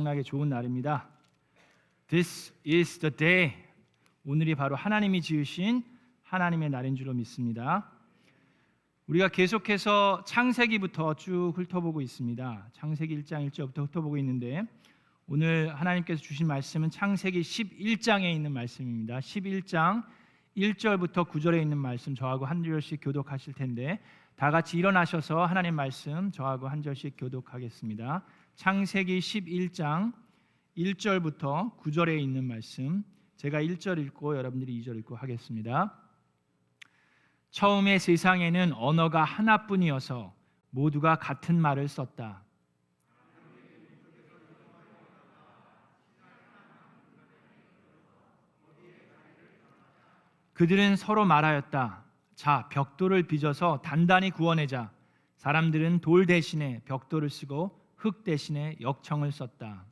엄청나게 좋은 날입니다. This is the day. 오늘이 바로 하나님이 지으신 하나님의 날인 줄로 믿습니다. 우리가 계속해서 창세기부터 쭉 훑어보고 있습니다. 창세기 1장 1절부터 훑어보고 있는데 오늘 하나님께서 주신 말씀은 창세기 11장에 있는 말씀입니다. 11장 1절부터 9절에 있는 말씀 저하고 한 절씩 교독하실 텐데 다 같이 일어나셔서 하나님 말씀 저하고 한 절씩 교독하겠습니다. 창세기 11장 1절부터 9절에 있는 말씀 제가 1절 읽고 여러분들이 2절 읽고 하겠습니다. 처음에 세상에는 언어가 하나뿐이어서 모두가 같은 말을 썼다. 그들은 서로 말하였다. 자, 벽돌을 빚어서 단단히 구워내자. 사람들은 돌 대신에 벽돌을 쓰고 흙 대신에 역청을 썼다.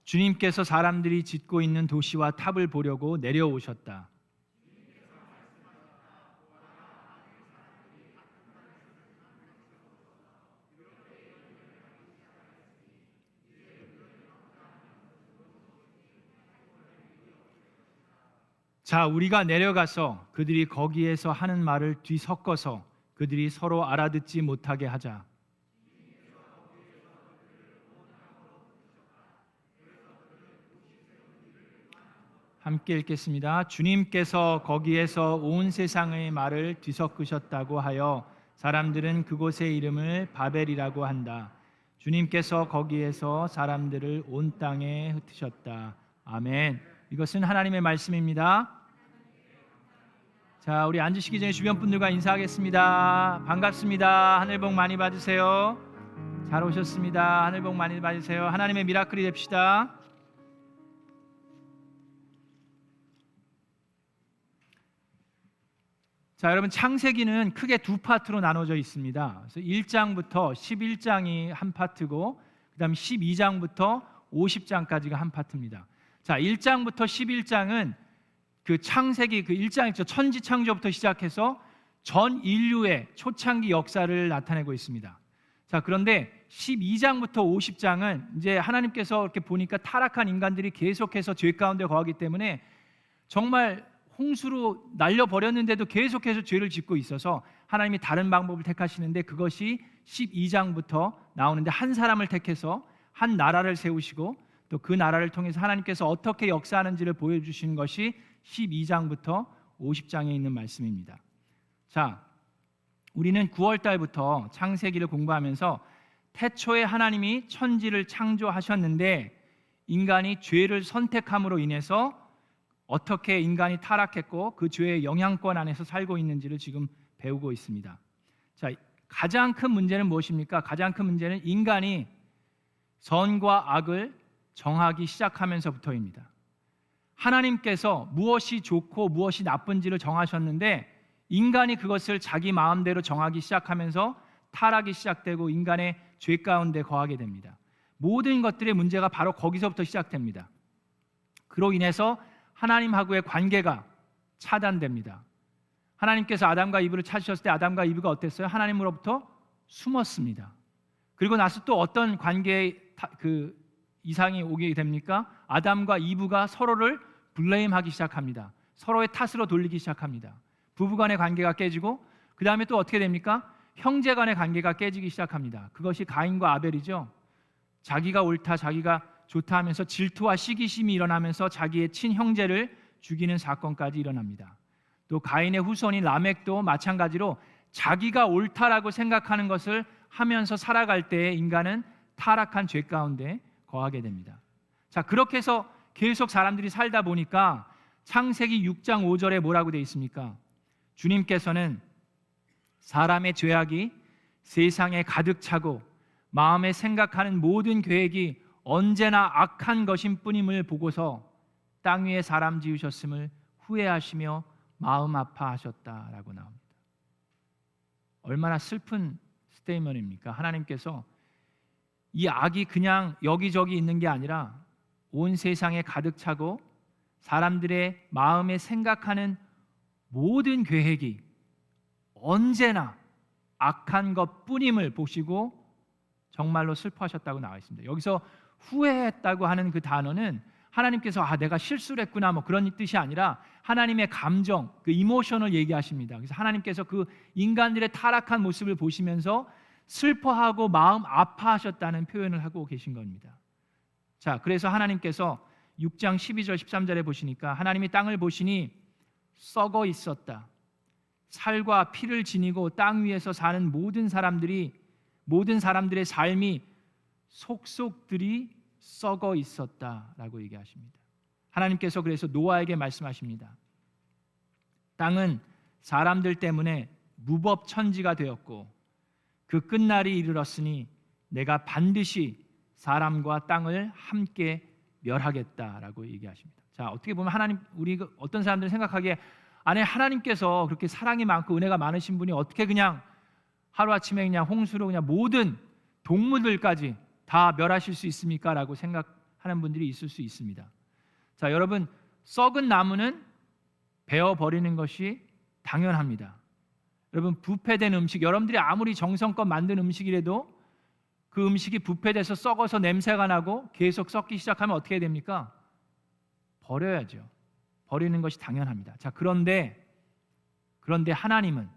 주님께서 사람들이 짓고 있는 도시와 탑을 보려고 내려오셨다. 자, 우리가 내려가서 그들이 거기에서 하는 말을 뒤섞어서 그들이 서로 알아듣지 못하게 하자. 함께 읽겠습니다. 주님께서 거기에서 온 세상의 말을 뒤섞으셨다고 하여 사람들은 그곳의 이름을 바벨이라고 한다. 주님께서 거기에서 사람들을 온 땅에 흩으셨다. 아멘. 이것은 하나님의 말씀입니다. 자, 우리 앉으시기 전에 주변 분들과 인사하겠습니다. 반갑습니다. 하늘 복 많이 받으세요. 잘 오셨습니다. 하늘 복 많이 받으세요. 하나님의 미라클이 됩시다. 자, 여러분 창세기는 크게 두 파트로 나눠져 있습니다. 그래서 1장부터 11장이 한 파트고 그다음 12장부터 50장까지가 한 파트입니다. 자, 1장부터 11장은 그 창세기 그 1장이죠. 천지 창조부터 시작해서 전 인류의 초창기 역사를 나타내고 있습니다. 자, 그런데 12장부터 50장은 이제 하나님께서 이렇게 보니까 타락한 인간들이 계속해서 죄 가운데 거하기 때문에 정말 홍수로 날려버렸는데도 계속해서 죄를 짓고 있어서 하나님이 다른 방법을 택하시는데 그것이 12장부터 나오는데 한 사람을 택해서 한 나라를 세우시고 또 그 나라를 통해서 하나님께서 어떻게 역사하는지를 보여주시는 것이 12장부터 50장에 있는 말씀입니다. 자, 우리는 9월 달부터 창세기를 공부하면서 태초에 하나님이 천지를 창조하셨는데 인간이 죄를 선택함으로 인해서 어떻게 인간이 타락했고 그 죄의 영향권 안에서 살고 있는지를 지금 배우고 있습니다. 자, 가장 큰 문제는 무엇입니까? 가장 큰 문제는 인간이 선과 악을 정하기 시작하면서부터입니다. 하나님께서 무엇이 좋고 무엇이 나쁜지를 정하셨는데 인간이 그것을 자기 마음대로 정하기 시작하면서 타락이 시작되고 인간의 죄 가운데 거하게 됩니다. 모든 것들의 문제가 바로 거기서부터 시작됩니다. 그로 인해서 하나님하고의 관계가 차단됩니다. 하나님께서 아담과 이브를 찾으셨을 때 아담과 이브가 어땠어요? 하나님으로부터 숨었습니다. 그리고 나서 또 어떤 관계의 그 이상이 오게 됩니까? 아담과 이브가 서로를 블레임하기 시작합니다. 서로의 탓으로 돌리기 시작합니다. 부부간의 관계가 깨지고 그 다음에 또 어떻게 됩니까? 형제간의 관계가 깨지기 시작합니다. 그것이 가인과 아벨이죠. 자기가 옳다, 자기가 좋다 하면서 질투와 시기심이 일어나면서 자기의 친형제를 죽이는 사건까지 일어납니다. 또 가인의 후손인 라멕도 마찬가지로 자기가 옳다라고 생각하는 것을 하면서 살아갈 때 인간은 타락한 죄 가운데 거하게 됩니다. 자, 그렇게 해서 계속 사람들이 살다 보니까 창세기 6장 5절에 뭐라고 되어 있습니까? 주님께서는 사람의 죄악이 세상에 가득 차고 마음에 생각하는 모든 계획이 언제나 악한 것인 뿐임을 보고서 땅 위에 사람 지으셨음을 후회하시며 마음 아파하셨다라고 나옵니다. 얼마나 슬픈 스테이먼입니까? 하나님께서 이 악이 그냥 여기저기 있는 게 아니라 온 세상에 가득 차고 사람들의 마음에 생각하는 모든 계획이 언제나 악한 것뿐임을 보시고 정말로 슬퍼하셨다고 나와 있습니다. 여기서 후회했다고 하는 그 단어는 하나님께서 내가 실수를 했구나 뭐 그런 뜻이 아니라 하나님의 감정, 그 이모션을 얘기하십니다. 그래서 하나님께서 그 인간들의 타락한 모습을 보시면서 슬퍼하고 마음 아파하셨다는 표현을 하고 계신 겁니다. 자, 그래서 하나님께서 6장 12절 13절에 보시니까 하나님이 땅을 보시니 썩어 있었다. 살과 피를 지니고 땅 위에서 사는 모든 사람들의 삶이 속속들이 썩어 있었다라고 얘기하십니다. 하나님께서 그래서 노아에게 말씀하십니다. 땅은 사람들 때문에 무법천지가 되었고 그 끝날이 이르렀으니 내가 반드시 사람과 땅을 함께 멸하겠다라고 얘기하십니다. 자, 어떻게 보면 하나님, 우리 어떤 사람들은 생각하기에 아니 하나님께서 그렇게 사랑이 많고 은혜가 많으신 분이 어떻게 그냥 하루아침에 그냥 홍수로 그냥 모든 동물들까지 다 멸하실 수 있습니까? 라고 생각하는 분들이 있을 수 있습니다. 자, 여러분, 썩은 나무는 베어버리는 것이 당연합니다. 여러분, 부패된 음식, 여러분들이 아무리 정성껏 만든 음식이라도 그 음식이 부패돼서 썩어서 냄새가 나고 계속 썩기 시작하면 어떻게 됩니까? 버려야죠. 버리는 것이 당연합니다. 자, 그런데 하나님은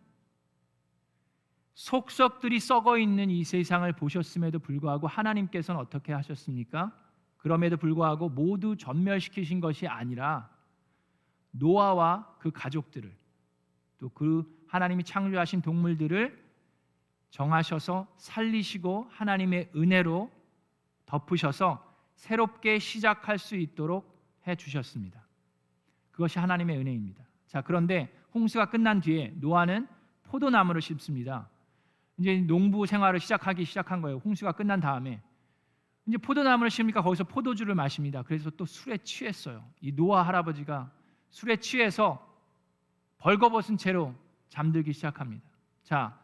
속썩들이 썩어 있는 이 세상을 보셨음에도 불구하고 하나님께서는 어떻게 하셨습니까? 그럼에도 불구하고 모두 전멸시키신 것이 아니라 노아와 그 가족들을 또 그 하나님이 창조하신 동물들을 정하셔서 살리시고 하나님의 은혜로 덮으셔서 새롭게 시작할 수 있도록 해 주셨습니다. 그것이 하나님의 은혜입니다. 자, 그런데 홍수가 끝난 뒤에 노아는 포도나무를 심습니다. 이제 농부 생활을 시작한 거예요. 홍수가 끝난 다음에 이제 포도나무를 심으니까 거기서 포도주를 마십니다. 그래서 또 술에 취했어요. 이 노아 할아버지가 술에 취해서 벌거벗은 채로 잠들기 시작합니다. 자,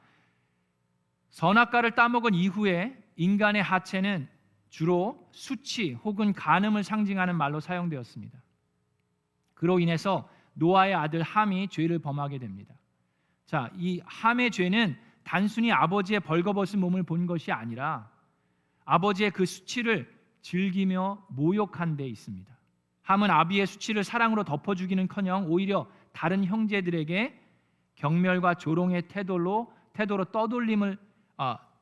선악과를 따먹은 이후에 인간의 하체는 주로 수치 혹은 간음을 상징하는 말로 사용되었습니다. 그로 인해서 노아의 아들 함이 죄를 범하게 됩니다. 자, 이 함의 죄는 단순히 아버지의 벌거벗은 몸을 본 것이 아니라 아버지의 그 수치를 즐기며 모욕한 데 있습니다. 함은 아비의 수치를 사랑으로 덮어주기는커녕 오히려 다른 형제들에게 경멸과 조롱의 태도로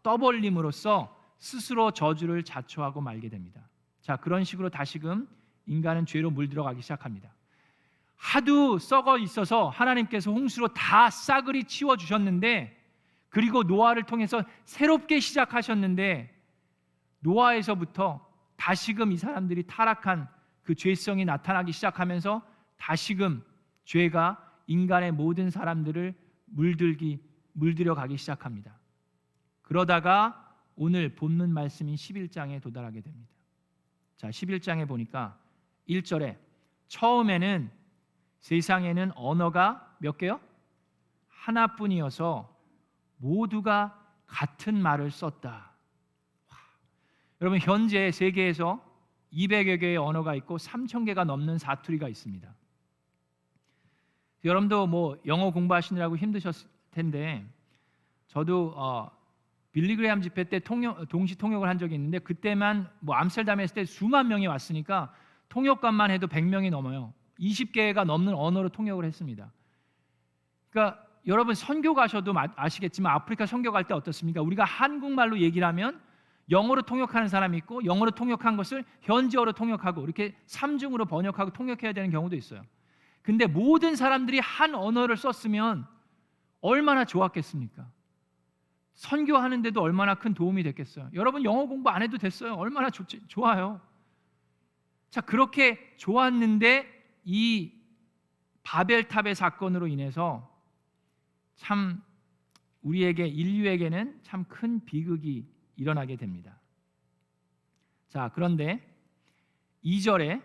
떠벌림으로써 스스로 저주를 자초하고 말게 됩니다. 자, 그런 식으로 다시금 인간은 죄로 물들어가기 시작합니다. 하도 썩어 있어서 하나님께서 홍수로 다 싸그리 치워주셨는데, 그리고 노아를 통해서 새롭게 시작하셨는데, 노아에서부터 다시금 이 사람들이 타락한 그 죄성이 나타나기 시작하면서 다시금 죄가 인간의 모든 사람들을 물들여가기 시작합니다. 그러다가 오늘 본문 말씀인 11장에 도달하게 됩니다. 자, 11장에 보니까 1절에 처음에는 세상에는 언어가 몇 개요? 하나뿐이어서 모두가 같은 말을 썼다. 여러분, 현재 세계에서 200여 개의 언어가 있고 3,000개가 넘는 사투리가 있습니다. 여러분도 뭐 영어 공부하시느라고 힘드셨을 텐데, 저도 빌리그레암 집회 때 동시 통역을 한 적이 있는데, 그때만 뭐 암스테르담에 있을 때 수만 명이 왔으니까 통역관만 해도 100명이 넘어요. 20개가 넘는 언어로 통역을 했습니다. 그러니까 여러분, 선교 가셔도 아시겠지만 아프리카 선교 갈 때 어떻습니까? 우리가 한국말로 얘기를 하면 영어로 통역하는 사람이 있고, 영어로 통역한 것을 현지어로 통역하고, 이렇게 3중으로 번역하고 통역해야 되는 경우도 있어요. 근데 모든 사람들이 한 언어를 썼으면 얼마나 좋았겠습니까? 선교하는데도 얼마나 큰 도움이 됐겠어요. 여러분, 영어 공부 안 해도 됐어요. 얼마나 좋아요. 자, 그렇게 좋았는데 이 바벨탑의 사건으로 인해서 참 우리에게, 인류에게는 참 큰 비극이 일어나게 됩니다. 자, 그런데 2절에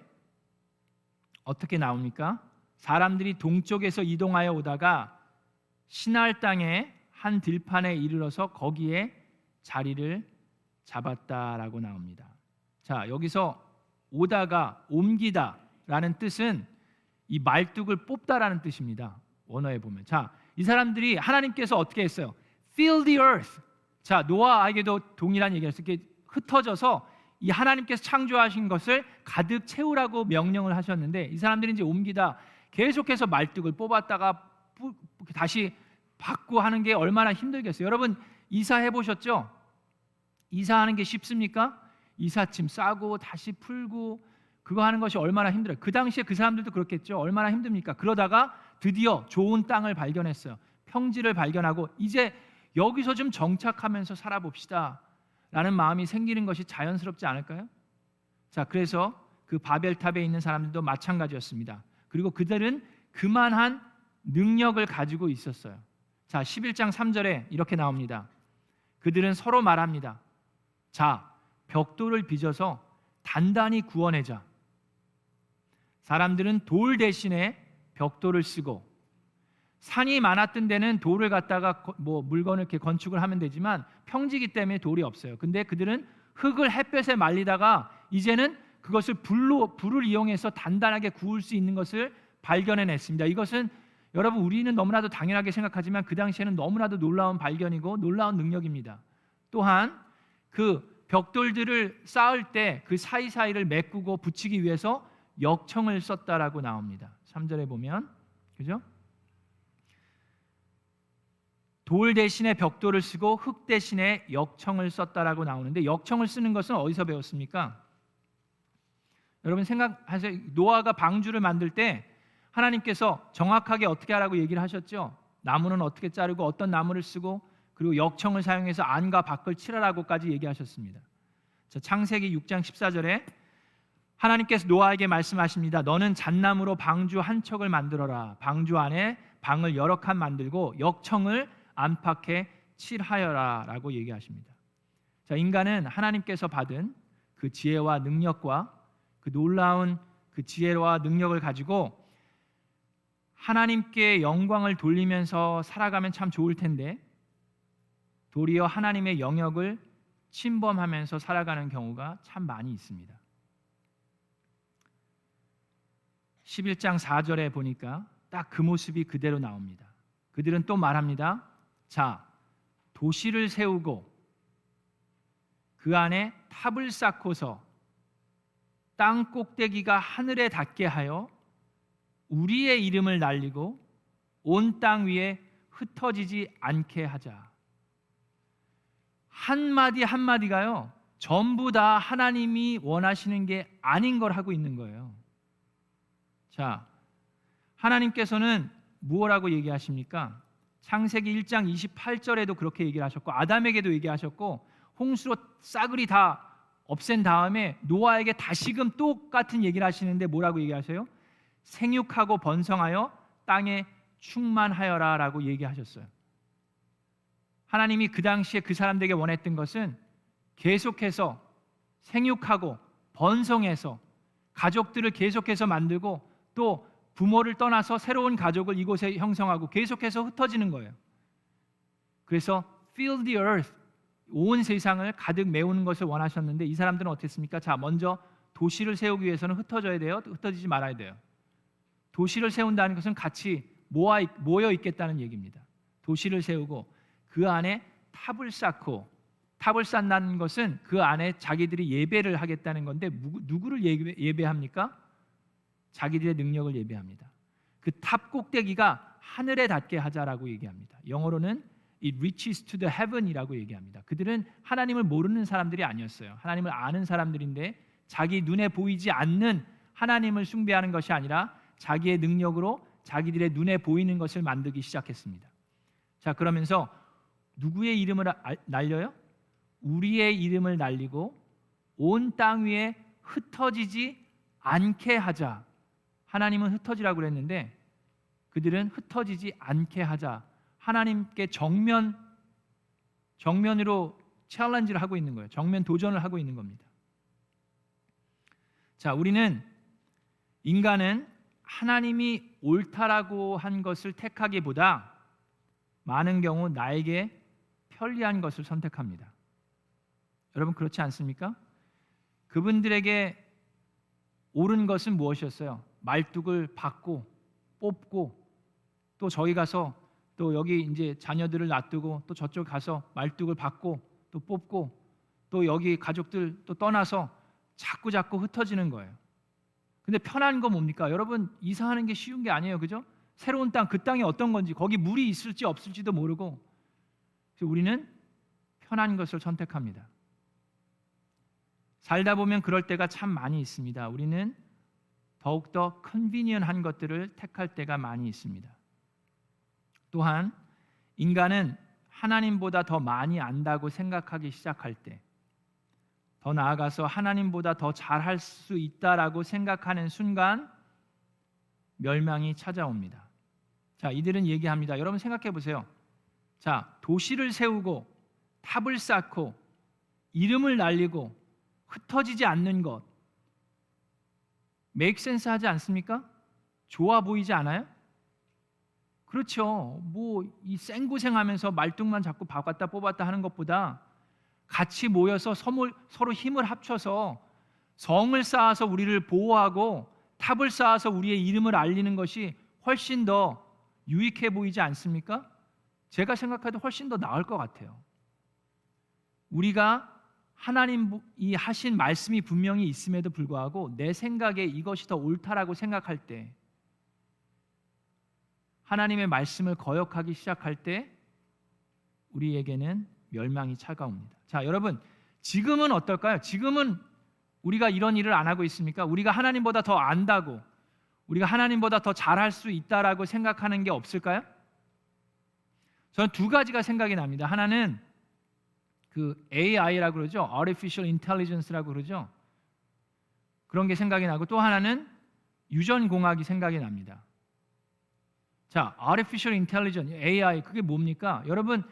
어떻게 나옵니까? 사람들이 동쪽에서 이동하여 오다가 시날 땅의 한 들판에 이르러서 거기에 자리를 잡았다라고 나옵니다. 자, 여기서 오다가 옮기다라는 뜻은 이 말뚝을 뽑다라는 뜻입니다. 원어에 보면. 자, 이 사람들이 하나님께서 어떻게 했어요? Fill the earth. 자, 노아에게도 동일한 얘기를 했어요. 이렇게 흩어져서 이 하나님께서 창조하신 것을 가득 채우라고 명령을 하셨는데 이 사람들이 이제 옮기다 계속해서 말뚝을 뽑았다가 다시 받고 하는 게 얼마나 힘들겠어요. 여러분 이사해 보셨죠? 이사하는 게 쉽습니까? 이삿짐 싸고 다시 풀고 그거 하는 것이 얼마나 힘들어요. 그 당시에 그 사람들도 그렇겠죠. 얼마나 힘듭니까? 그러다가 드디어 좋은 땅을 발견했어요. 평지를 발견하고 이제 여기서 좀 정착하면서 살아봅시다 라는 마음이 생기는 것이 자연스럽지 않을까요? 자, 그래서 그 바벨탑에 있는 사람들도 마찬가지였습니다. 그리고 그들은 그만한 능력을 가지고 있었어요. 자, 11장 3절에 이렇게 나옵니다. 그들은 서로 말합니다. 자, 벽돌을 빚어서 단단히 구워내자. 사람들은 돌 대신에 벽돌을 쓰고 산이 많았던 데는 돌을 갖다가 뭐 물건을 이렇게 건축을 하면 되지만 평지기 때문에 돌이 없어요. 근데 그들은 흙을 햇볕에 말리다가 이제는 그것을 불을 이용해서 단단하게 구울 수 있는 것을 발견해냈습니다. 이것은 여러분 우리는 너무나도 당연하게 생각하지만 그 당시에는 너무나도 놀라운 발견이고 놀라운 능력입니다. 또한 그 벽돌들을 쌓을 때 그 사이사이를 메꾸고 붙이기 위해서 역청을 썼다라고 나옵니다. 3절에 보면 그죠? 돌 대신에 벽돌을 쓰고 흙 대신에 역청을 썼다라고 나오는데 역청을 쓰는 것은 어디서 배웠습니까? 여러분 생각하세요. 노아가 방주를 만들 때 하나님께서 정확하게 어떻게 하라고 얘기를 하셨죠? 나무는 어떻게 자르고 어떤 나무를 쓰고 그리고 역청을 사용해서 안과 밖을 칠하라고까지 얘기하셨습니다. 자, 창세기 6장 14절에 하나님께서 노아에게 말씀하십니다. 너는 잣나무로 방주 한 척을 만들어라. 방주 안에 방을 여러 칸 만들고 역청을 안팎에 칠하여라 라고 얘기하십니다. 자, 인간은 하나님께서 받은 그 지혜와 능력과 그 놀라운 그 지혜와 능력을 가지고 하나님께 영광을 돌리면서 살아가면 참 좋을 텐데 도리어 하나님의 영역을 침범하면서 살아가는 경우가 참 많이 있습니다. 11장 4절에 보니까 딱 그 모습이 그대로 나옵니다. 그들은 또 말합니다. 자, 도시를 세우고 그 안에 탑을 쌓고서 땅 꼭대기가 하늘에 닿게 하여 우리의 이름을 날리고 온 땅 위에 흩어지지 않게 하자. 한마디 한마디가요 전부 다 하나님이 원하시는 게 아닌 걸 하고 있는 거예요. 자, 하나님께서는 무엇라고 얘기하십니까? 창세기 1장 28절에도 그렇게 얘기를 하셨고 아담에게도 얘기하셨고 홍수로 싸그리 다 없앤 다음에 노아에게 다시금 똑같은 얘기를 하시는데 뭐라고 얘기하세요? 생육하고 번성하여 땅에 충만하여라 라고 얘기하셨어요. 하나님이 그 당시에 그 사람들에게 원했던 것은 계속해서 생육하고 번성해서 가족들을 계속해서 만들고 또 부모를 떠나서 새로운 가족을 이곳에 형성하고 계속해서 흩어지는 거예요. 그래서 fill the earth, 온 세상을 가득 메우는 것을 원하셨는데 이 사람들은 어땠습니까? 자, 먼저 도시를 세우기 위해서는 흩어져야 돼요? 흩어지지 말아야 돼요? 도시를 세운다는 것은 같이 모여 있겠다는 얘기입니다. 도시를 세우고 그 안에 탑을 쌓고 탑을 쌓는 것은 그 안에 자기들이 예배를 하겠다는 건데 누구를 예배합니까? 자기들의 능력을 예배합니다. 그 탑 꼭대기가 하늘에 닿게 하자라고 얘기합니다. 영어로는 It reaches to the heaven이라고 얘기합니다. 그들은 하나님을 모르는 사람들이 아니었어요. 하나님을 아는 사람들인데 자기 눈에 보이지 않는 하나님을 숭배하는 것이 아니라 자기의 능력으로 자기들의 눈에 보이는 것을 만들기 시작했습니다. 자, 그러면서 누구의 이름을 날려요? 우리의 이름을 날리고 온 땅 위에 흩어지지 않게 하자. 하나님은 흩어지라고 그랬는데 그들은 흩어지지 않게 하자. 하나님께 정면으로 챌린지를 하고 있는 거예요. 정면 도전을 하고 있는 겁니다. 자, 우리는 인간은 하나님이 옳다라고 한 것을 택하기보다 많은 경우 나에게 편리한 것을 선택합니다. 여러분 그렇지 않습니까? 그분들에게 옳은 것은 무엇이었어요? 말뚝을 받고 뽑고, 또 저희 가서 또 여기 이제 자녀들을 놔두고 또 저쪽 가서 말뚝을 받고 또 뽑고, 또 여기 가족들 또 떠나서 자꾸 흩어지는 거예요. 근데 편한 거 뭡니까? 여러분, 이사하는 게 쉬운 게 아니에요. 그죠? 새로운 땅, 그 땅이 어떤 건지, 거기 물이 있을지 없을지도 모르고, 그래서 우리는 편한 것을 선택합니다. 살다 보면 그럴 때가 참 많이 있습니다. 우리는 더욱더 컨비니언한 것들을 택할 때가 많이 있습니다. 또한 인간은 하나님보다 더 많이 안다고 생각하기 시작할 때, 더 나아가서 하나님보다 더 잘할 수 있다라고 생각하는 순간 멸망이 찾아옵니다. 자, 이들은 얘기합니다. 여러분 생각해 보세요. 자, 도시를 세우고 탑을 쌓고 이름을 날리고 흩어지지 않는 것, 메이크 센스 하지 않습니까? 좋아 보이지 않아요? 그렇죠. 뭐 이 생고생하면서 말뚝만 자꾸 바꿨다 뽑았다 하는 것보다 같이 모여서 서로 힘을 합쳐서 성을 쌓아서 우리를 보호하고 탑을 쌓아서 우리의 이름을 알리는 것이 훨씬 더 유익해 보이지 않습니까? 제가 생각해도 훨씬 더 나을 것 같아요. 우리가 하나님이 하신 말씀이 분명히 있음에도 불구하고 내 생각에 이것이 더 옳다라고 생각할 때, 하나님의 말씀을 거역하기 시작할 때 우리에게는 멸망이 차가웁니다. 자, 여러분, 지금은 어떨까요? 지금은 우리가 이런 일을 안 하고 있습니까? 우리가 하나님보다 더 안다고, 우리가 하나님보다 더 잘할 수 있다라고 생각하는 게 없을까요? 저는 두 가지가 생각이 납니다. 하나는 그 AI라고 그러죠. Artificial Intelligence라고 그러죠. 그런 게 생각이 나고, 또 하나는 유전공학이 생각이 납니다. 자, Artificial Intelligence, AI, 그게 뭡니까? 여러분,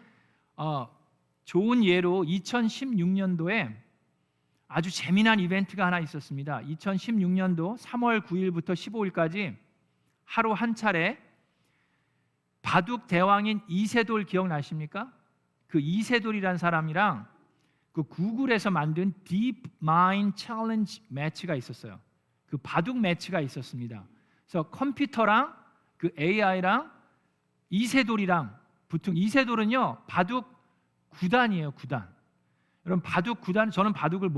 좋은 예로 2016년도에 아주 재미난 이벤트가 하나 있었습니다. 2016년도 3월 9일부터 15일까지 하루 한 차례 바둑 대왕인 이세돌 기억나십니까? 그 이세돌이라는 사람이랑 그 구글에서 만든 Deep Mind Challenge 매치가 있었어요. 그 바둑 매치가 있었습니다. 그래서 컴퓨터랑 그 AI랑 이세돌이랑 붙은, 이세돌은요 바둑 구단이에요. 구단. 여러분, 바둑 구단, 저는 바둑을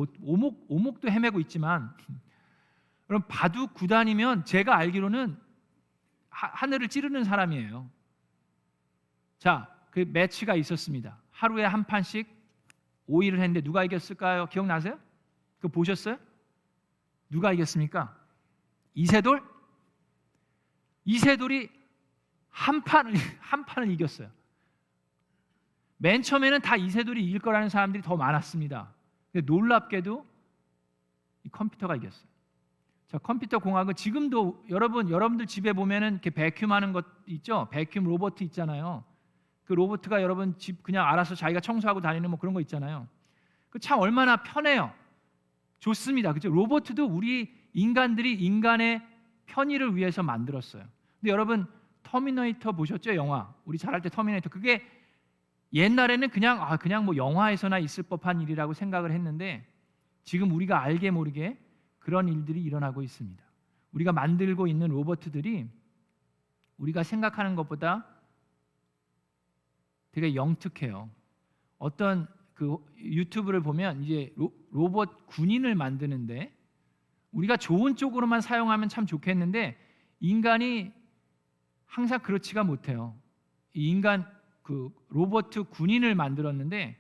오목도 헤매고 있지만 여러분, 바둑 구단이면 제가 알기로는 하늘을 찌르는 사람이에요. 자, 그 매치가 있었습니다. 하루에 한 판씩 5일을 했는데 누가 이겼을까요? 기억나세요? 그거 보셨어요? 누가 이겼습니까? 이세돌? 이세돌이 한 판을 이겼어요. 맨 처음에는 다 이세돌이 이길 거라는 사람들이 더 많았습니다. 근데 놀랍게도 이 컴퓨터가 이겼어요. 자, 컴퓨터 공학은 지금도 여러분들 집에 보면은 이렇게 베큐um하는 것 있죠? 베큐um 로봇 있잖아요. 그 로봇가 여러분 집 그냥 알아서 자기가 청소하고 다니는 뭐 그런 거 있잖아요. 그 참 얼마나 편해요. 좋습니다. 그죠? 로봇도 우리 인간들이 인간의 편의를 위해서 만들었어요. 근데 여러분, 터미네이터 보셨죠? 영화. 우리 잘할 때 터미네이터. 그게 옛날에는 그냥 뭐 영화에서나 있을 법한 일이라고 생각을 했는데, 지금 우리가 알게 모르게 그런 일들이 일어나고 있습니다. 우리가 만들고 있는 로봇들이 우리가 생각하는 것보다 되게 영특해요. 어떤 그 유튜브를 보면 이제 로봇 군인을 만드는데, 우리가 좋은 쪽으로만 사용하면 참 좋겠는데 인간이 항상 그렇지가 못해요. 이 인간 그 로봇 군인을 만들었는데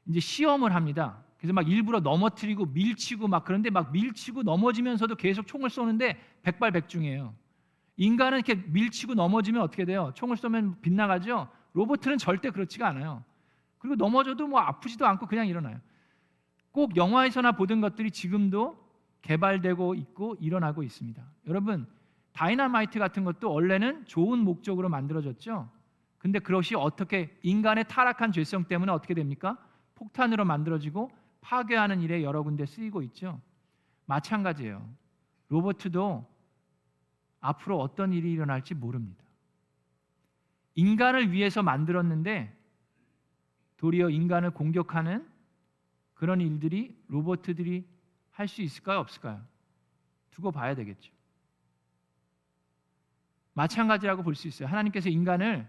이제 시험을 합니다. 그래서 막 일부러 넘어뜨리고 밀치고 막, 그런데 막 밀치고 넘어지면서도 계속 총을 쏘는데 백발백중이에요. 인간은 이렇게 밀치고 넘어지면 어떻게 돼요? 총을 쏘면 빗나가죠. 로봇은 절대 그렇지가 않아요. 그리고 넘어져도 뭐 아프지도 않고 그냥 일어나요. 꼭 영화에서나 보던 것들이 지금도 개발되고 있고 일어나고 있습니다. 여러분, 다이너마이트 같은 것도 원래는 좋은 목적으로 만들어졌죠. 근데 그것이 어떻게 인간의 타락한 죄성 때문에 어떻게 됩니까? 폭탄으로 만들어지고 파괴하는 일에 여러 군데 쓰이고 있죠. 마찬가지예요. 로봇도 앞으로 어떤 일이 일어날지 모릅니다. 인간을 위해서 만들었는데 도리어 인간을 공격하는 그런 일들이 로봇들이 할 수 있을까요? 없을까요? 두고 봐야 되겠죠. 마찬가지라고 볼 수 있어요. 하나님께서 인간을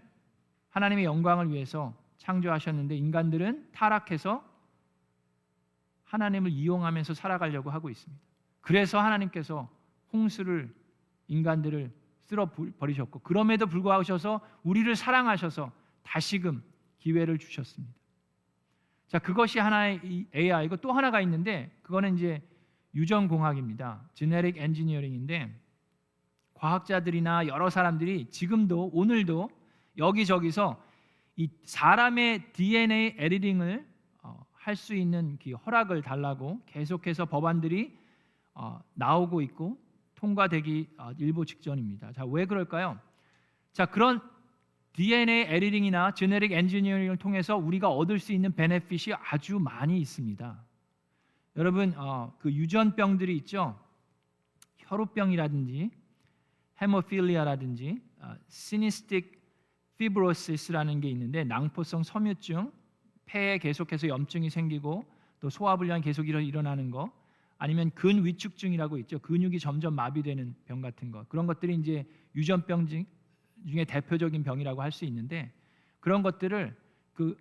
하나님의 영광을 위해서 창조하셨는데 인간들은 타락해서 하나님을 이용하면서 살아가려고 하고 있습니다. 그래서 하나님께서 홍수를 인간들을 쓸어 버리셨고 그럼에도 불구하고 우리를 사랑하셔서 다시금 기회를 주셨습니다. 자, 그것이 하나의 AI고 또 하나가 있는데 그거는 이제 유전공학입니다. Genetic Engineering인데 과학자들이나 여러 사람들이 지금도 오늘도 여기저기서 이 사람의 DNA 에디팅을 할 수 있는 그 허락을 달라고 계속해서 법안들이 나오고 있고 통과되기 일보 직전입니다. 자, 왜 그럴까요? 자, 그런 DNA 에디팅이나 제네릭 엔지니어링을 통해서 우리가 얻을 수 있는 베네핏이 아주 많이 있습니다. 여러분, 그 유전병들이 있죠. 혈우병이라든지 헤모필리아라든지 시니스틱 피브로시스라는 게 있는데 낭포성 섬유증, 폐에 계속해서 염증이 생기고 또 소화불량이 계속 일어나는 거, 아니면 근위축증이라고 있죠. 근육이 점점 마비되는 병 같은 거. 그런 것들이 이제 유전병 중에 대표적인 병이라고 할 수 있는데 그런 것들을 그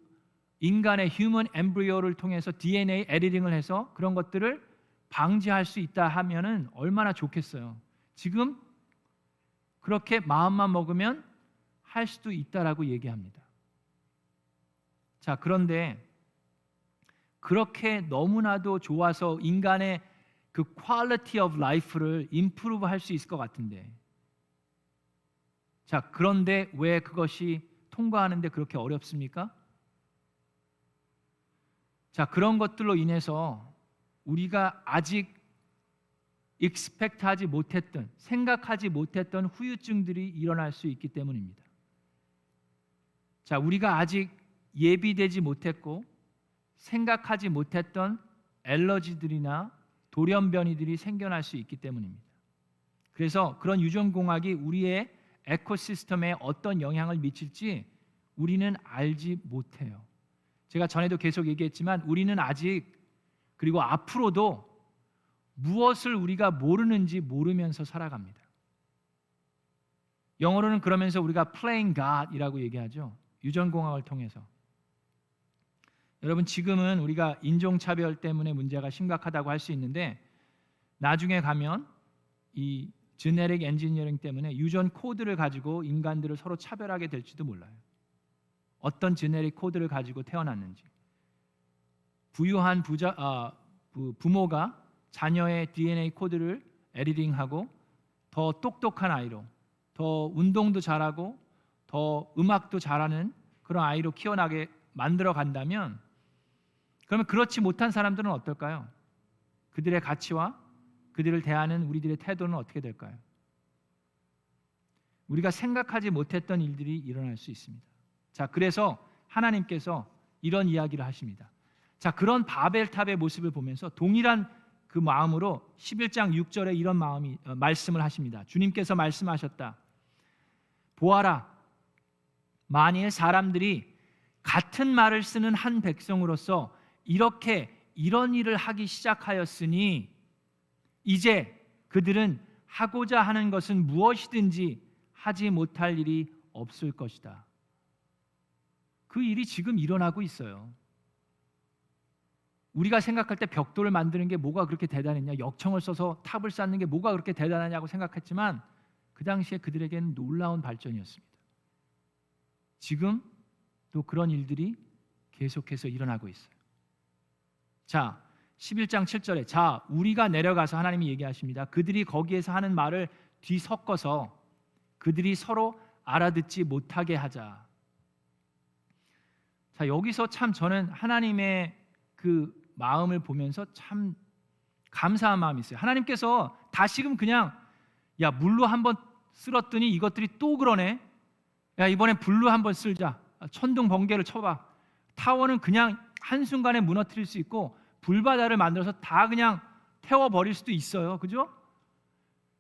인간의 휴먼 엠브리오를 통해서 DNA 에디팅을 해서 그런 것들을 방지할 수 있다 하면은 얼마나 좋겠어요. 지금 그렇게 마음만 먹으면 할 수도 있다라고 얘기합니다. 자, 그런데 그렇게 너무나도 좋아서 인간의 그 quality of life를 improve 할 수 있을 것 같은데, 자, 그런데 왜 그것이 통과하는데 그렇게 어렵습니까? 자, 그런 것들로 인해서 우리가 아직 expect하지 못했던, 생각하지 못했던 후유증들이 일어날 수 있기 때문입니다. 자, 우리가 아직 예비되지 못했고 생각하지 못했던 엘러지들이나 돌연변이들이 생겨날 수 있기 때문입니다. 그래서 그런 유전공학이 우리의 에코시스템에 어떤 영향을 미칠지 우리는 알지 못해요. 제가 전에도 계속 얘기했지만 우리는 아직, 그리고 앞으로도 무엇을 우리가 모르는지 모르면서 살아갑니다. 영어로는 그러면서 우리가 playing God이라고 얘기하죠. 유전공학을 통해서. 여러분, 지금은 우리가 인종차별 때문에 문제가 심각하다고 할 수 있는데 나중에 가면 이 제네릭 엔지니어링 때문에 유전 코드를 가지고 인간들을 서로 차별하게 될지도 몰라요. 어떤 제네릭 코드를 가지고 태어났는지. 부유한 부모가 자녀의 DNA 코드를 에디팅하고 더 똑똑한 아이로, 더 운동도 잘하고 더 음악도 잘하는 그런 아이로 키워나게 만들어 간다면, 그러면 그렇지 못한 사람들은 어떨까요? 그들의 가치와 그들을 대하는 우리들의 태도는 어떻게 될까요? 우리가 생각하지 못했던 일들이 일어날 수 있습니다. 자, 그래서 하나님께서 이런 이야기를 하십니다. 자, 그런 바벨탑의 모습을 보면서 동일한 그 마음으로 11장 6절에 이런 말씀을 하십니다. 주님께서 말씀하셨다. 보아라, 만일 사람들이 같은 말을 쓰는 한 백성으로서 이런 일을 하기 시작하였으니 이제 그들은 하고자 하는 것은 무엇이든지 하지 못할 일이 없을 것이다. 그 일이 지금 일어나고 있어요. 우리가 생각할 때 벽돌을 만드는 게 뭐가 그렇게 대단했냐, 역청을 써서 탑을 쌓는 게 뭐가 그렇게 대단하냐고 생각했지만 그 당시에 그들에게는 놀라운 발전이었습니다. 지금 또 그런 일들이 계속해서 일어나고 있어요. 자, 11장 7절에 자, 우리가 내려가서, 하나님이 얘기하십니다. 그들이 거기에서 하는 말을 뒤섞어서 그들이 서로 알아듣지 못하게 하자. 자, 여기서 참 저는 하나님의 그 마음을 보면서 참 감사한 마음이 있어요. 하나님께서 다시금 그냥 야, 물로 한번 쓸었더니 이것들이 또 그러네. 야, 이번엔 불로 한번 쓸자. 천둥 번개를 쳐봐. 타워는 그냥 한순간에 무너뜨릴 수 있고 불바다를 만들어서 다 그냥 태워버릴 수도 있어요. 그죠?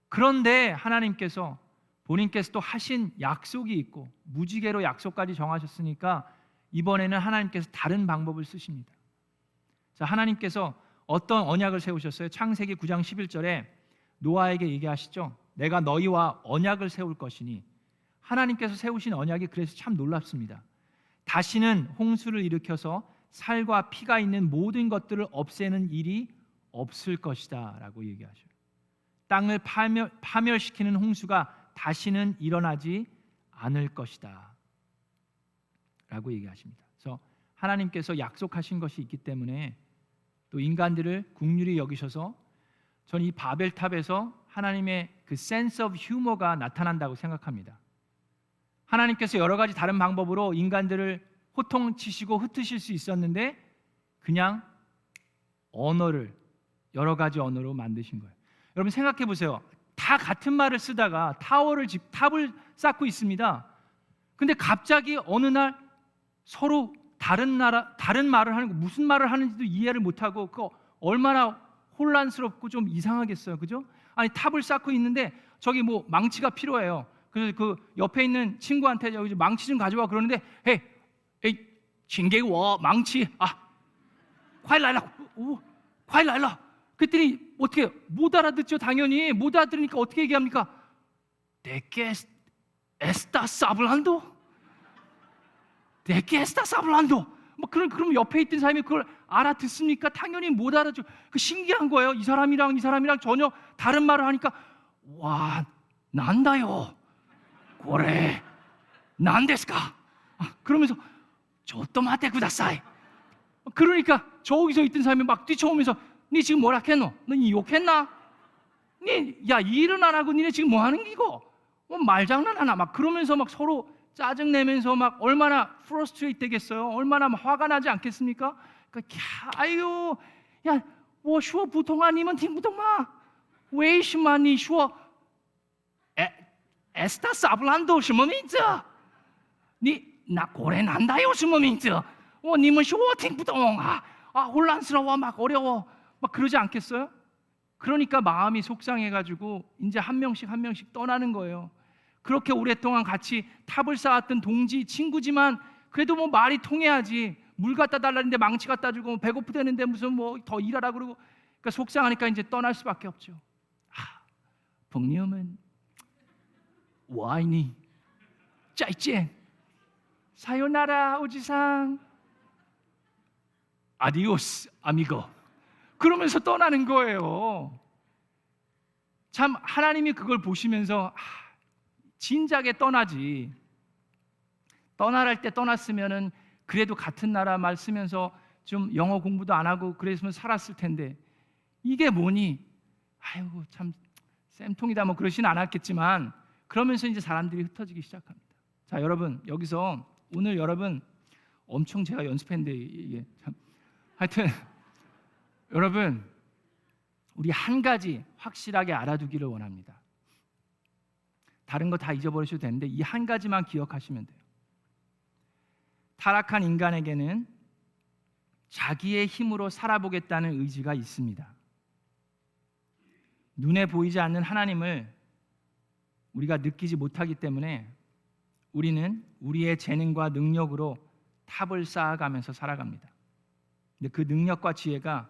그런데 하나님께서 본인께서 또 하신 약속이 있고 무지개로 약속까지 정하셨으니까 이번에는 하나님께서 다른 방법을 쓰십니다. 자, 하나님께서 어떤 언약을 세우셨어요? 창세기 9장 11절에 노아에게 얘기하시죠. 내가 너희와 언약을 세울 것이니 하나님께서 세우신 언약이 그래서 참 놀랍습니다. 다시는 홍수를 일으켜서 살과 피가 있는 모든 것들을 없애는 일이 없을 것이다 라고 얘기하셔요. 땅을 파멸시키는 홍수가 다시는 일어나지 않을 것이다 라고 얘기하십니다. 그래서 하나님께서 약속하신 것이 있기 때문에 또 인간들을 긍휼히 여기셔서 저는 이 바벨탑에서 하나님의 그 센스 오브 휴머가 나타난다고 생각합니다. 하나님께서 여러 가지 다른 방법으로 인간들을 호통치시고 흩으실 수 있었는데 그냥 언어를 여러 가지 언어로 만드신 거예요. 여러분 생각해 보세요. 다 같은 말을 쓰다가 탑을 쌓고 있습니다. 근데 갑자기 어느 날 서로 다른 말을 하는 거, 무슨 말을 하는지도 이해를 못하고 그거 얼마나 혼란스럽고 좀 이상하겠어요, 그죠? 아니 탑을 쌓고 있는데 저기 뭐 망치가 필요해요. 그래서 그 옆에 있는 친구한테 여기 망치 좀 가져와 그러는데, 에이, 请给我 망치,快来了,快来了. 그랬더니 어떻게 못 알아듣죠? 당연히 못 알아들으니까 어떻게 얘기합니까? ¿De qué estás hablando? ¿De qué estás hablando? 뭐 그럼 옆에 있던 사람이 그걸 알아듣습니까? 당연히 못 알아듣죠. 그 신기한 거예요. 이 사람이랑 전혀 다른 말을 하니까 와, 난다요. 그래, 난데스까? 그러면서 저또 마테 구다사이. 그러니까 저기서 있던 사람이 막 뛰쳐오면서 니 지금 뭐라 했노? 너 욕했나? 야 일은 안 하고 니네 지금 뭐 하는 기고? 말장난하나? 막 그러면서 막 서로 짜증내면서 막 얼마나 프러스트레이트 되겠어요? 얼마나 화가 나지 않겠습니까? 그러니까 아유, 야, 我说普通话你们听不懂吗？为什么你说 estás hablando 什么名字？那果然난다요 什么名字？你们说我听不懂啊， 혼란스러워, 막 어려워, 막 그러지 않겠어요? 그러니까 마음이 속상해가지고 이제 한 명씩 떠나는 거예요. 그렇게 오랫동안 같이 탑을 쌓았던 동지, 친구지만 그래도 뭐 말이 통해야지. 물 갖다 달라는데 망치 갖다 주고 배고프다는데 무슨 뭐 더 일하라 그러고, 그러니까 속상하니까 이제 떠날 수밖에 없죠.朋友们, 我爱你, 再见, 사요나라 오지상, 아디오스 아미고. 그러면서 떠나는 거예요. 참 하나님이 그걸 보시면서 진작에 떠나지. 떠나랄 때 떠났으면은 그래도 같은 나라 말 쓰면서 좀 영어 공부도 안 하고 그랬으면 살았을 텐데 이게 뭐니? 아이고 참 쌤통이다 뭐 그러진 않았겠지만 그러면서 이제 사람들이 흩어지기 시작합니다. 자 여러분 여기서 오늘 여러분 엄청 제가 연습했는데 이게 참 하여튼 여러분 우리 한 가지 확실하게 알아두기를 원합니다. 다른 거 다 잊어버리셔도 되는데 이 한 가지만 기억하시면 돼요. 타락한 인간에게는 자기의 힘으로 살아보겠다는 의지가 있습니다. 눈에 보이지 않는 하나님을 우리가 느끼지 못하기 때문에 우리는 우리의 재능과 능력으로 탑을 쌓아가면서 살아갑니다. 근데 그 능력과 지혜가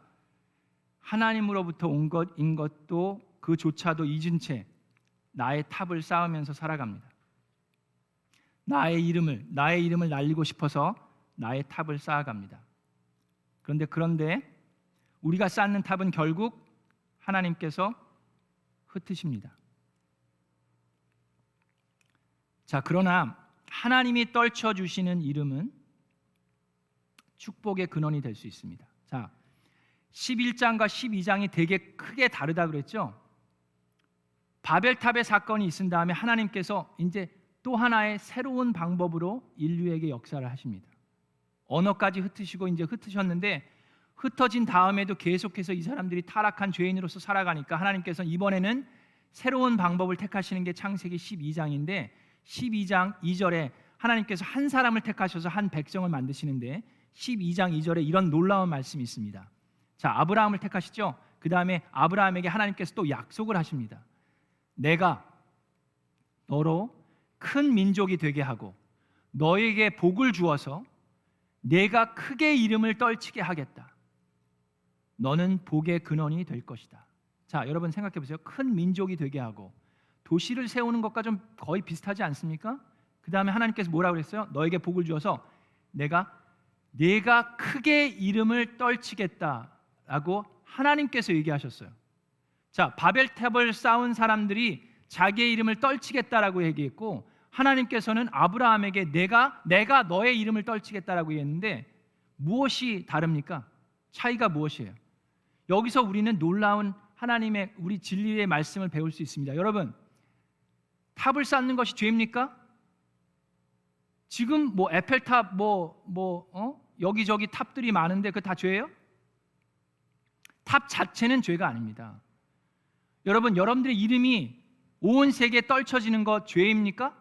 하나님으로부터 온 것인 것도 그조차도 잊은 채 나의 탑을 쌓으면서 살아갑니다. 나의 이름을 날리고 싶어서 나의 탑을 쌓아갑니다. 그런데 우리가 쌓는 탑은 결국 하나님께서 흩으십니다. 자, 그러나 하나님이 떨쳐주시는 이름은 축복의 근원이 될 수 있습니다. 자, 11장과 12장이 되게 크게 다르다 그랬죠? 바벨탑의 사건이 있은 다음에 하나님께서 이제 또 하나의 새로운 방법으로 인류에게 역사를 하십니다. 언어까지 흩으시고 이제 흩으셨는데 흩어진 다음에도 계속해서 이 사람들이 타락한 죄인으로서 살아가니까 하나님께서는 이번에는 새로운 방법을 택하시는 게 창세기 12장인데 12장 2절에 하나님께서 한 사람을 택하셔서 한 백성을 만드시는데 12장 2절에 이런 놀라운 말씀이 있습니다. 자, 아브라함을 택하시죠. 그 다음에 아브라함에게 하나님께서 또 약속을 하십니다. 내가 너로 큰 민족이 되게 하고 너에게 복을 주어서 내가 크게 이름을 떨치게 하겠다. 너는 복의 근원이 될 것이다. 자, 여러분 생각해 보세요. 큰 민족이 되게 하고 도시를 세우는 것과 좀 거의 비슷하지 않습니까? 그 다음에 하나님께서 뭐라고 그랬어요? 너에게 복을 주어서 내가 크게 이름을 떨치겠다라고 하나님께서 얘기하셨어요. 자, 바벨탑을 쌓은 사람들이 자기의 이름을 떨치겠다라고 얘기했고, 하나님께서는 아브라함에게 내가 너의 이름을 떨치겠다라고 했는데, 무엇이 다릅니까? 차이가 무엇이에요? 여기서 우리는 놀라운 하나님의 우리 진리의 말씀을 배울 수 있습니다. 여러분, 탑을 쌓는 것이 죄입니까? 지금 뭐 에펠탑 여기저기 탑들이 많은데 그거 다 죄예요? 탑 자체는 죄가 아닙니다. 여러분, 여러분들의 이름이 온 세계에 떨쳐지는 것 죄입니까?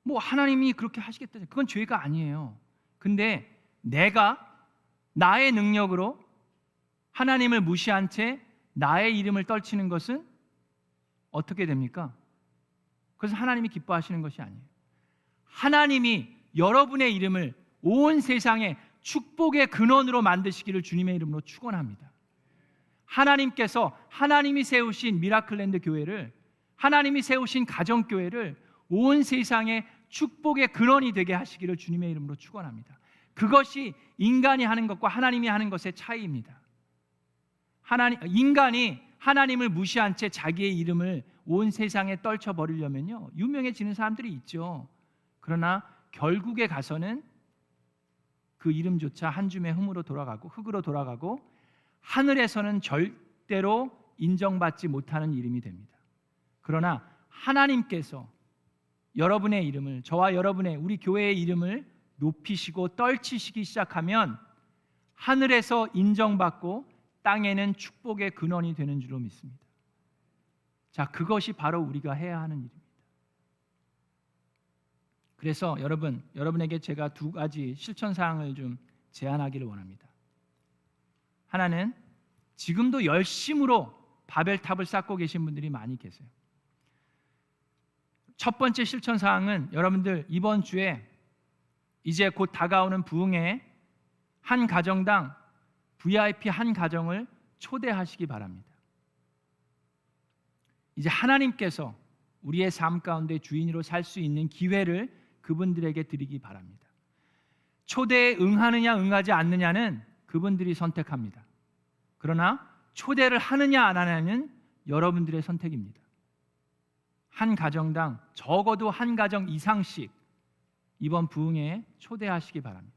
뭐 하나님이 그렇게 하시겠다, 그건 죄가 아니에요. 근데 내가 나의 능력으로 하나님을 무시한 채 나의 이름을 떨치는 것은 어떻게 됩니까? 그래서 하나님이 기뻐하시는 것이 아니에요. 하나님이 여러분의 이름을 온 세상에 축복의 근원으로 만드시기를 주님의 이름으로 축원합니다. 하나님께서 하나님이 세우신 미라클랜드 교회를, 하나님이 세우신 가정교회를 온 세상에 축복의 근원이 되게 하시기를 주님의 이름으로 축원합니다. 그것이 인간이 하는 것과 하나님이 하는 것의 차이입니다. 인간이 하나님을 무시한 채 자기의 이름을 온 세상에 떨쳐버리려면요, 유명해지는 사람들이 있죠. 그러나 결국에 가서는 그 이름조차 한 줌의 흙으로 돌아가고 하늘에서는 절대로 인정받지 못하는 이름이 됩니다. 그러나 하나님께서 여러분의 이름을, 저와 여러분의, 우리 교회의 이름을 높이시고 떨치시기 시작하면 하늘에서 인정받고 땅에는 축복의 근원이 되는 줄로 믿습니다. 자, 그것이 바로 우리가 해야 하는 일입니다. 그래서 여러분에게 제가 두 가지 실천 사항을 좀 제안하기를 원합니다. 하나는, 지금도 열심으로 바벨탑을 쌓고 계신 분들이 많이 계세요. 첫 번째 실천 사항은, 여러분들 이번 주에 이제 곧 다가오는 부흥회 한 가정당 VIP 한 가정을 초대하시기 바랍니다. 이제 하나님께서 우리의 삶 가운데 주인으로 살 수 있는 기회를 그분들에게 드리기 바랍니다. 초대에 응하느냐 응하지 않느냐는 그분들이 선택합니다. 그러나 초대를 하느냐 안 하느냐는 여러분들의 선택입니다. 한 가정당 적어도 한 가정 이상씩 이번 부흥회에 초대하시기 바랍니다.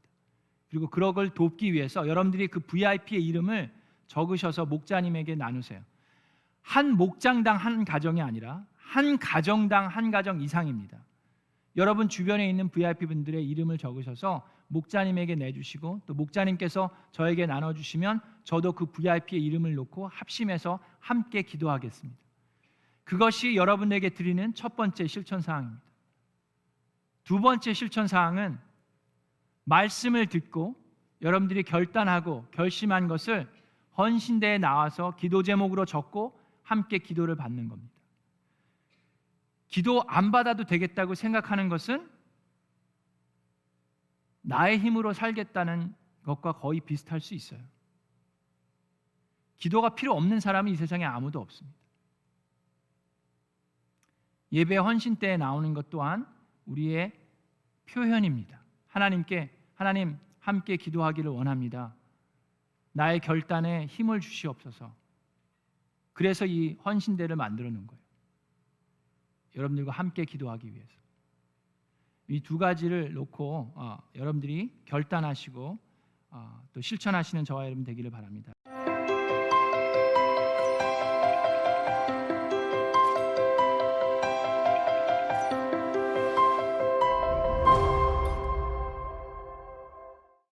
그리고 그걸 돕기 위해서 여러분들이 그 VIP의 이름을 적으셔서 목자님에게 나누세요. 한 목장당 한 가정이 아니라 한 가정당 한 가정 이상입니다. 여러분 주변에 있는 VIP 분들의 이름을 적으셔서 목자님에게 내주시고, 또 목자님께서 저에게 나눠주시면 저도 그 VIP의 이름을 놓고 합심해서 함께 기도하겠습니다. 그것이 여러분에게 드리는 첫 번째 실천 사항입니다. 두 번째 실천 사항은, 말씀을 듣고 여러분들이 결단하고 결심한 것을 헌신대에 나와서 기도 제목으로 적고 함께 기도를 받는 겁니다. 기도 안 받아도 되겠다고 생각하는 것은 나의 힘으로 살겠다는 것과 거의 비슷할 수 있어요. 기도가 필요 없는 사람은 이 세상에 아무도 없습니다. 예배 헌신 때에 나오는 것 또한 우리의 표현입니다. 하나님 함께 기도하기를 원합니다. 나의 결단에 힘을 주시옵소서. 그래서 이 헌신대를 만들어 놓은 거예요. 여러분들과 함께 기도하기 위해서. 이 두 가지를 놓고 여러분들이 결단하시고 또 실천하시는 저와 여러분 되기를 바랍니다.